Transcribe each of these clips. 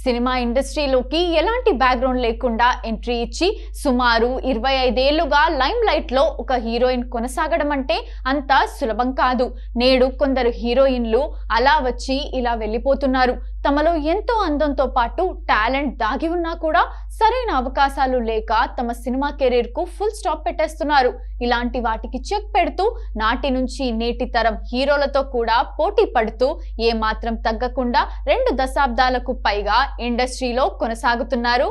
Cinema ఇండస్ట్రీలోకి ఎలాంటి background లేకుండా ఎంట్రీ ఇచ్చి సుమారు 25 ఏళ్లుగా లైమ్ లైట్ లో ఒక హీరోయిన్ కొనసాగడం అంటే అంత సులభం కాదు. నేడు కొందరు హీరోయిన్లు అలా వచ్చి ఇలా వెళ్ళిపోతున్నారు. తమలో ఎంతో అందంతో పాటు టాలెంట్ దాగి ఉన్నా కూడా సరైన అవకాశాలు లేక తమ సినిమా కెరీర్ కు ఫుల్ స్టాప్ పెట్టేస్తున్నారు. ఇలాంటి వాటికి చెక్ పెడుతూ నాటి నుంచి నేటి తరం హీరోలతో కూడా పోటీ పడుతూ ఏ మాత్రం తగ్గకుండా 2 దశాబ్దాలకు పైగా ఇండస్ట్రీలో కొనసాగుతున్నారు.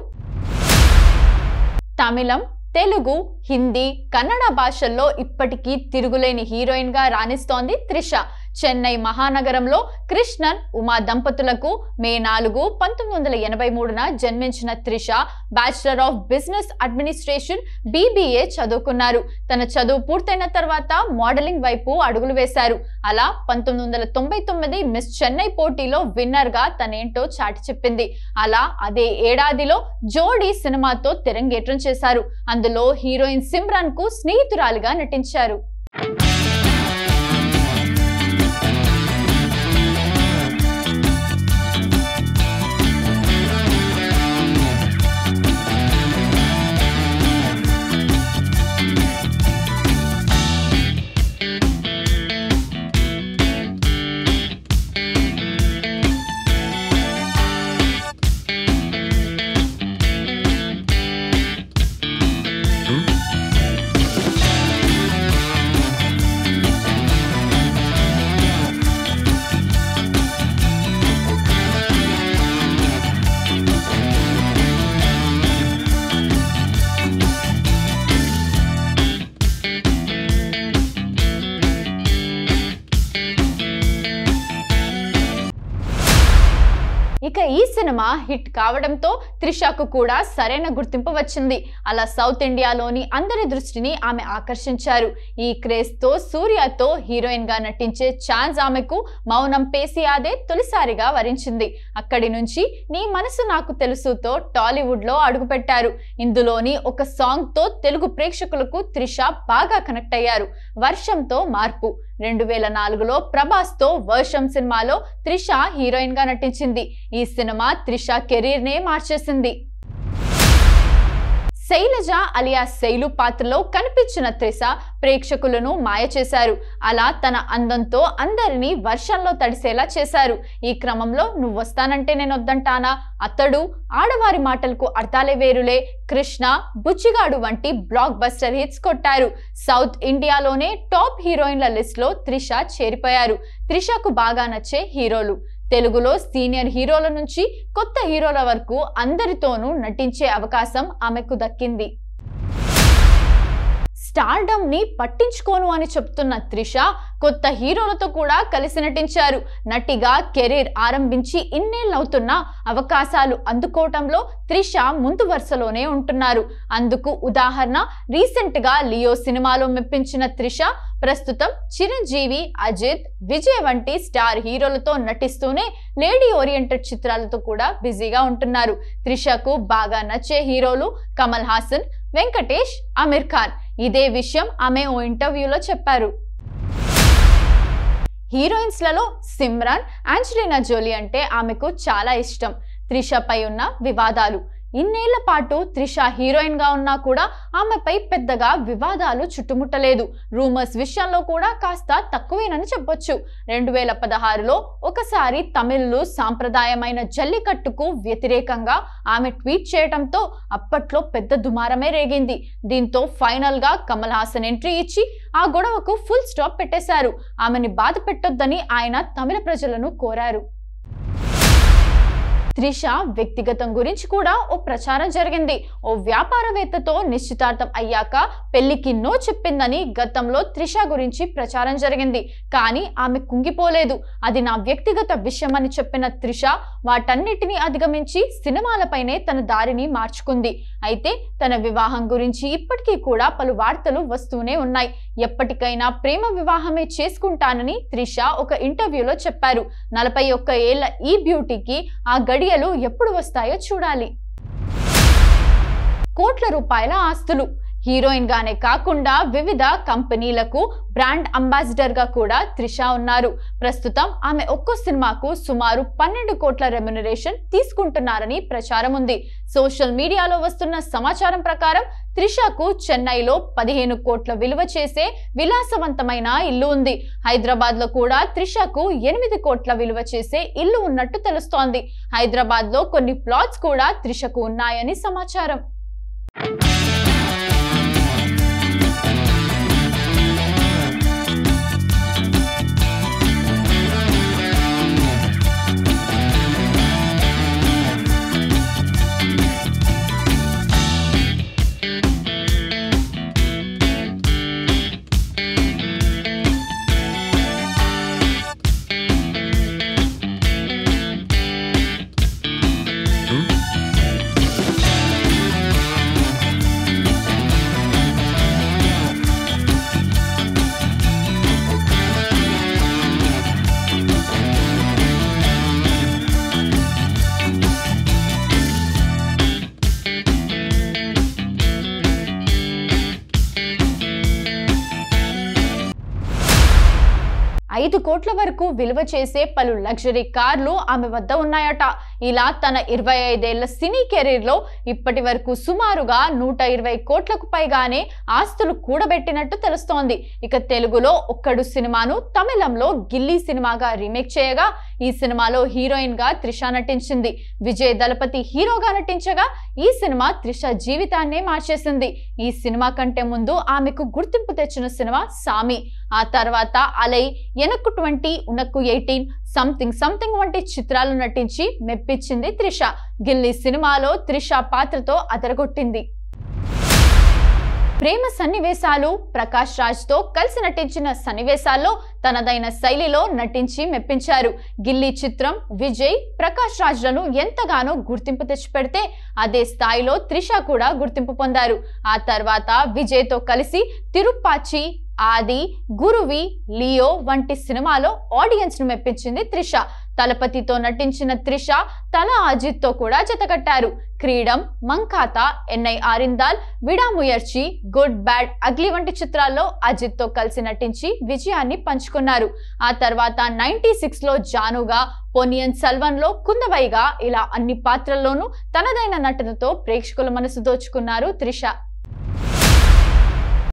తమిళం, తెలుగు, హిందీ, కన్నడ భాషల్లో ఇప్పటికీ తిరుగులేని హీరోయిన్ గా రాణిస్తోంది త్రిష. చెన్నై మహానగరంలో కృష్ణన్, ఉమా దంపతులకు మే 4, 1983న జన్మించిన Trisha bachelor of business administration BBA చదువుకున్నారు. తన చదువు పూర్తయిన తర్వాత మోడలింగ్ వైపు అడుగులు వేశారు. అలా 1999 మిస్ చెన్నై పోటీలో విన్నర్ గా తనేంటో చాటి చెప్పింది. అలా అదే ఏడాదిలో జోడీ సినిమాతో తెరంగేట్రం చేశారు. అందులో హీరోయిన్ సిమ్రన్ కు స్నేహితురాలిగా నటించారు. ఇక ఈ సినిమా హిట్ కావడంతో త్రిషకు కూడా సరైన గుర్తింపు వచ్చింది. అలా సౌత్ ఇండియాలోని అందరి దృష్టిని ఆమె ఆకర్షించారు. ఈ క్రేజ్ తో సూర్యతో హీరోయిన్ గా నటించే ఛాన్స్ ఆమెకు మౌనం పేసియాదే తొలిసారిగా వరించింది. అక్కడి నుంచి నీ మనసు నాకు తెలుసుతో టాలీవుడ్ లో అడుగుపెట్టారు. ఇందులోని ఒక సాంగ్ తో తెలుగు ప్రేక్షకులకు త్రిష బాగా కనెక్ట్ అయ్యారు. వర్షంతో మార్పు 2004లో ప్రభాస్ తో వర్షం సినిమాలో త్రిష హీరోయిన్ గా నటించింది. ఈ సినిమా త్రిష కెరీర్ నే మార్చేసింది. శైలజ అలియా శైలు పాత్రలో కనిపించిన త్రిష ప్రేక్షకులను మాయ చేశారు. అలా తన అందంతో అందరినీ వర్షంలో తడిసేలా చేశారు. ఈ క్రమంలో నువ్వు వస్తానంటే నేను వద్దంటానా, అతడు, ఆడవారి మాటలకు అర్థాలే వేరులే, కృష్ణ, బుచ్చిగాడు వంటి బ్లాక్ బస్టర్ హిట్స్ కొట్టారు. సౌత్ ఇండియాలోనే టాప్ హీరోయిన్ల లిస్ట్ లో త్రిష చేరిపోయారు. త్రిషకు బాగా నచ్చే హీరోలు తెలుగులో సీనియర్ హీరోల నుంచి కొత్త హీరోల వరకు అందరితోనూ నటించే అవకాశం ఆమెకు దక్కింది. స్టార్డమ్ ని పట్టించుకోను అని చెప్తున్న త్రిష కొత్త హీరోలతో కూడా కలిసి నటించారు. నటిగా కెరీర్ ఆరంభించి ఇన్నేళ్లవుతున్నా అవకాశాలు అందుకోవటంలో త్రిష ముందు వరుసలోనే ఉంటున్నారు. అందుకు ఉదాహరణ రీసెంట్ గా లియో సినిమాలో మెప్పించిన త్రిష ప్రస్తుతం చిరంజీవి, అజిత్, విజయ్ వంటి స్టార్ హీరోలతో నటిస్తూనే లేడీ ఓరియంటెడ్ చిత్రాలతో కూడా బిజీగా ఉంటున్నారు. త్రిషకు బాగా నచ్చే హీరోలు కమల్ హాసన్, వెంకటేష్, అమీర్ ఖాన్. ఇదే విషయం ఆమె ఓ ఇంటర్వ్యూలో చెప్పారు. హీరోయిన్స్ లలో సిమ్రన్, ఆంజెలినా జోలీ అంటే ఆమెకు చాలా ఇష్టం. త్రిషపై ఉన్న వివాదాలు ఇన్నేళ్ల పాటు త్రిష హీరోయిన్ గా ఉన్నా కూడా ఆమెపై పెద్దగా వివాదాలు చుట్టుముట్టలేదు. రూమర్స్ విషయంలో కూడా కాస్త తక్కువేనని చెప్పొచ్చు. 2016లో ఒకసారి తమిళ్లు సాంప్రదాయమైన జల్లికట్టుకు వ్యతిరేకంగా ఆమె ట్వీట్ చేయడంతో అప్పట్లో పెద్ద దుమారమే రేగింది. దీంతో ఫైనల్ గా కమల్ హాసన్ ఎంట్రీ ఇచ్చి ఆ గొడవకు ఫుల్ స్టాప్ పెట్టేశారు. ఆమెని బాధ పెట్టొద్దని ఆయన తమిళ ప్రజలను కోరారు. త్రిష వ్యక్తిగతం గురించి కూడా ఓ ప్రచారం జరిగింది. ఓ వ్యాపారవేత్తతో నిశ్చితార్థం అయ్యాక పెళ్లికి నో చెప్పిందని గతంలో త్రిష గురించి ప్రచారం జరిగింది. కానీ ఆమె కుంగిపోలేదు. అది నా వ్యక్తిగత విషయం అని చెప్పిన త్రిష వాటన్నిటిని అధిగమించి సినిమాలపైనే తన దారిని మార్చుకుంది. అయితే తన వివాహం గురించి ఇప్పటికీ కూడా పలు వార్తలు వస్తూనే ఉన్నాయి. ఎప్పటికైనా ప్రేమ వివాహమే చేసుకుంటానని త్రిష ఒక ఇంటర్వ్యూలో చెప్పారు. 41 ఏళ్ల ఈ బ్యూటీకి ఆ గడియలు ఎప్పుడు వస్తాయో చూడాలి. కోట్ల రూపాయల ఆస్తులు హీరోయిన్ గానే కాకుండా వివిధ కంపెనీలకు బ్రాండ్ అంబాసిడర్ గా కూడా త్రిష ఉన్నారు. ప్రస్తుతం ఆమె ఒక్కో సినిమాకు సుమారు 12 కోట్ల రెమ్యునరేషన్ తీసుకుంటున్నారని ప్రచారం ఉంది. సోషల్ మీడియాలో వస్తున్న సమాచారం ప్రకారం త్రిషకు చెన్నైలో 15 కోట్ల విలువ చేసే విలాసవంతమైన ఇల్లు ఉంది. హైదరాబాద్ లో కూడా త్రిషకు 8 కోట్ల విలువ చేసే ఇల్లు ఉన్నట్టు తెలుస్తోంది. హైదరాబాద్ లో కొన్ని ప్లాట్స్ కూడా త్రిషకు ఉన్నాయని సమాచారం. ఐదు కోట్ల వరకు విలువ చేసే పలు లగ్జరీ కార్లు ఆమె వద్ద ఉన్నాయట. ఇలా తన 25 ఏళ్ల సినీ కెరీర్ లో ఇప్పటి వరకు సుమారుగా 120 కోట్లకు పైగానే ఆస్తులు కూడబెట్టినట్టు తెలుస్తోంది. ఇక తెలుగులో ఒక్కడు సినిమాను తమిళంలో గిల్లీ సినిమాగా రీమేక్ చేయగా ఈ సినిమాలో హీరోయిన్ గా త్రిష నటించింది. విజయ్ దళపతి హీరోగా నటించగా ఈ సినిమా త్రిష జీవితాన్నే మార్చేసింది. ఈ సినిమా కంటే ముందు ఆమెకు గుర్తింపు తెచ్చిన సినిమా సామి. ఆ తర్వాత అలై, ఎనక్కు 20, ఉనక్కు 18, సంథింగ్ వంటి చిత్రాలు నటించి మెప్పించింది త్రిష. గిల్లీ సినిమాలో త్రిష పాత్రతో అదరగొట్టింది. ప్రేమ సన్నివేశాలు, ప్రకాష్ రాజ్ తో కలిసి నటించిన సన్నివేశాల్లో తనదైన శైలిలో నటించి మెప్పించారు. గిల్లీ చిత్రం విజయ్, ప్రకాష్ రాజ్లను ఎంతగానో గుర్తింపు తెచ్చిపెడితే అదే స్థాయిలో త్రిష కూడా గుర్తింపు పొందారు. ఆ తర్వాత విజయ్ తో కలిసి తిరుప్పాచి, ఆది, గురువి, లియో వంటి సినిమాలో ఆడియన్స్ ను మెప్పించింది త్రిష. తలపతితో నటించిన త్రిష తల అజిత్ తో కూడా జతకట్టారు. క్రీడం, మంకాతా, ఎన్ఐ ఆరిందాల్, విడాముయర్చి, గుడ్ బ్యాడ్ అగ్లీ వంటి చిత్రాల్లో అజిత్ తో కలిసి నటించి విజయాన్ని పంచుకున్నారు. ఆ తర్వాత 96 లో జానుగా, పొన్నియిన్ సెల్వన్ లో కుందవైగా ఇలా అన్ని పాత్రల్లోనూ తనదైన నటనతో ప్రేక్షకుల మనసు దోచుకున్నారు త్రిష.